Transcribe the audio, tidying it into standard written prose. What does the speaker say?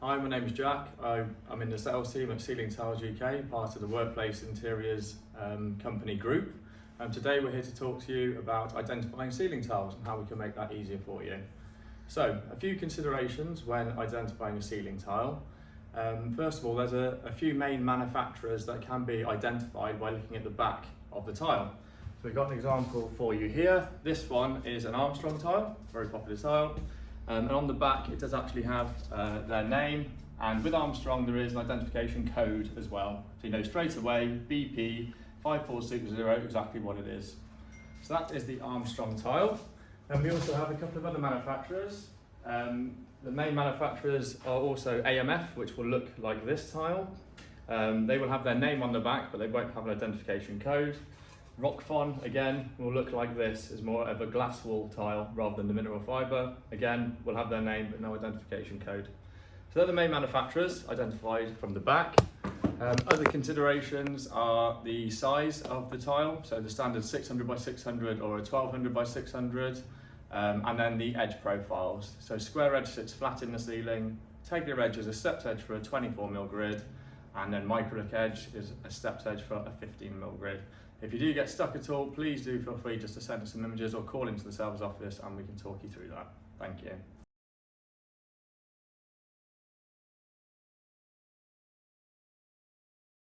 Hi, my name is Jack. I'm in the sales team at Ceiling Tiles UK, part of the Workplace Interiors company group. Today we're here to talk to you about identifying ceiling tiles and how we can make that easier for you. So, a few considerations when identifying a ceiling tile. First of all, there's a few main manufacturers that can be identified by looking at the back of the tile. So we've got an example for you here. This one is an Armstrong tile, very popular tile. And on the back it does actually have their name, and with Armstrong there is an identification code as well. So you know straight away, BP 5460, exactly what it is. So that is the Armstrong tile. And we also have a couple of other manufacturers. The main manufacturers are also AMF, which will look like this tile. They will have their name on the back, but they won't have an identification code. Rockfon, again, will look like this, is more of a glass wool tile rather than the mineral fibre. Again, will have their name but no identification code. So they're the main manufacturers identified from the back. Other considerations are the size of the tile, so the standard 600 by 600 or a 1200 by 600, and then the edge profiles. So square edge sits flat in the ceiling, tabular edge is a stepped edge for a 24mm grid, and then microbrick edge is a stepped edge for a 15mm grid. If you do get stuck at all, please do feel free just to send us some images or call into the sales office and we can talk you through that. Thank you.